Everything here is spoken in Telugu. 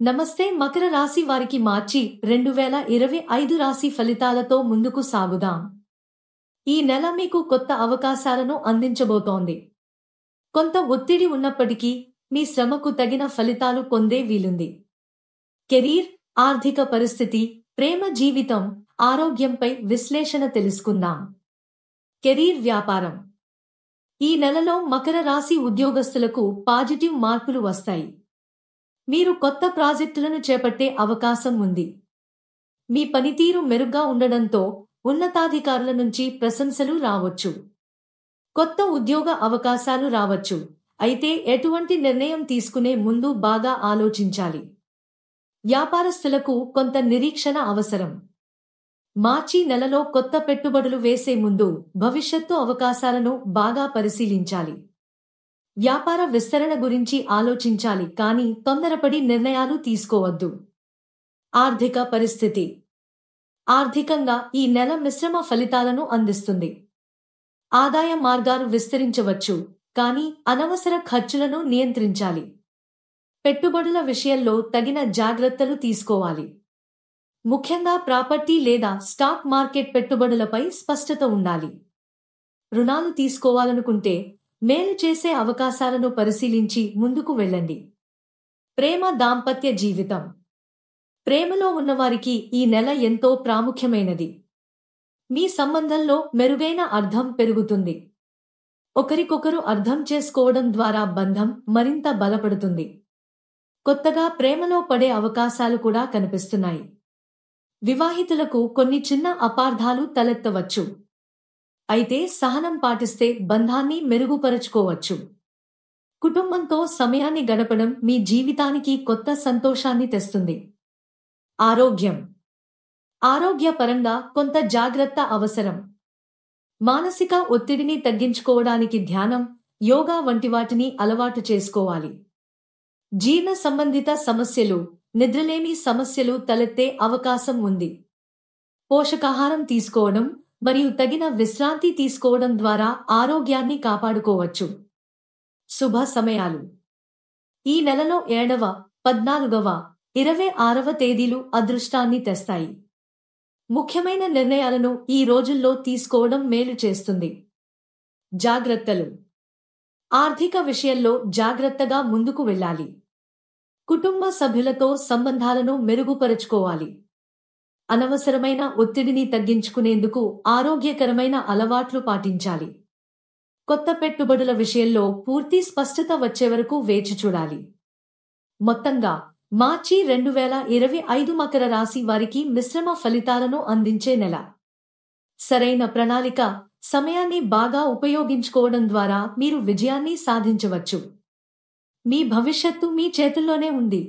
నమస్తే మకర రాశి వారికి మార్చి 2025 రాశి ఫలితాలతో ముందుకు సాగుదాం. ఈ నెల మీకు కొత్త అవకాశాలను అందించబోతోంది. కొంత ఒత్తిడి ఉన్నప్పటికీ మీ శ్రమకు తగిన ఫలితాలు పొందే వీలుంది. కెరీర్, ఆర్థిక పరిస్థితి, ప్రేమ జీవితం, ఆరోగ్యంపై విశ్లేషణ తెలుసుకుందాం. కెరీర్, వ్యాపారం. ఈ నెలలో మకర రాశి ఉద్యోగస్తులకు పాజిటివ్ మార్పులు వస్తాయి. మీరు కొత్త ప్రాజెక్టులను చేపట్టే అవకాశం ఉంది. మీ పనితీరు మెరుగ్గా ఉండడంతో ఉన్నతాధికారుల నుంచి ప్రశంసలు రావచ్చు. కొత్త ఉద్యోగ అవకాశాలు రావచ్చు. అయితే ఎటువంటి నిర్ణయం తీసుకునే ముందు బాగా ఆలోచించాలి. వ్యాపారస్తులకు కొంత నిరీక్షణ అవసరం. మార్చి నెలలో కొత్త పెట్టుబడులు వేసే ముందు భవిష్యత్తు అవకాశాలను బాగా పరిశీలించాలి. వ్యాపార విస్తరణ గురించి ఆలోచించాలి, కానీ తొందరపడి నిర్ణయాలు తీసుకోవద్దు. ఆర్థిక పరిస్థితి. ఆర్థికంగా ఈ నెల మిశ్రమ ఫలితాలను అందిస్తుంది. ఆదాయ మార్గాలు విస్తరించవచ్చు, కానీ అనవసర ఖర్చులను నియంత్రించాలి. పెట్టుబడుల విషయంలో తగిన జాగ్రత్తలు తీసుకోవాలి. ముఖ్యంగా ప్రాపర్టీ లేదా స్టాక్ మార్కెట్ పెట్టుబడులపై స్పష్టత ఉండాలి. రుణాలు తీసుకోవాలనుకుంటే మేలు చేసే అవకాశాలను పరిశీలించి ముందుకు వెళ్ళండి. ప్రేమ, దాంపత్య జీవితం. ప్రేమలో ఉన్నవారికి ఈ నెల ఎంతో ప్రాముఖ్యమైనది. మీ సంబంధంలో మెరుగైన అర్థం పెరుగుతుంది. ఒకరికొకరు అర్థం చేసుకోవడం ద్వారా బంధం మరింత బలపడుతుంది. కొత్తగా ప్రేమలో పడే అవకాశాలు కూడా కనిపిస్తున్నాయి. వివాహితులకు కొన్ని చిన్న అపార్థాలు తలెత్తవచ్చు. అయితే సహనం పాటిస్తే బంధాన్ని మెరుగుపరుచుకోవచ్చు. కుటుంబంతో సమయాన్ని గడపడం మీ జీవితానికి కొత్త సంతోషాన్ని తెస్తుంది. ఆరోగ్యం. ఆరోగ్యపరంగా కొంత జాగ్రత్త అవసరం. మానసిక ఒత్తిడిని తగ్గించుకోవడానికి ధ్యానం, యోగా వంటి వాటిని అలవాటు చేసుకోవాలి. జీర్ణ సంబంధిత సమస్యలు, నిద్రలేమి సమస్యలు తలెత్తే అవకాశం ఉంది. పోషకాహారం తీసుకోవడం మరియు తగిన విశ్రాంతి తీసుకోవడం ద్వారా ఆరోగ్యాన్ని కాపాడుకోవచ్చు. శుభ సమయాలు. ఈ నెలలో 7వ, 14వ, 26వ తేదీలు అదృష్టాన్ని తెస్తాయి. ముఖ్యమైన నిర్ణయాలను ఈ రోజుల్లో తీసుకోవడం మేలు చేస్తుంది. జాగ్రత్తలు. ఆర్థిక విషయంలో జాగ్రత్తగా ముందుకు వెళ్ళాలి. కుటుంబ సభ్యులతో సంబంధాలను మెరుగుపరుచుకోవాలి. అనవసరమైన ఒత్తిడిని తగ్గించుకునేందుకు ఆరోగ్యకరమైన అలవాట్లు పాటించాలి. కొత్త పెట్టుబడుల విషయంలో పూర్తి స్పష్టత వచ్చే వరకు వేచి చూడాలి. మొత్తంగా మార్చి 2025 మకర రాశి వారికి మిశ్రమ ఫలితాలను అందించే నెల. సరైన ప్రణాళిక, సమయాన్ని బాగా ఉపయోగించుకోవడం ద్వారా మీరు విజయాన్ని సాధించవచ్చు. మీ భవిష్యత్తు మీ చేతుల్లోనే ఉంది.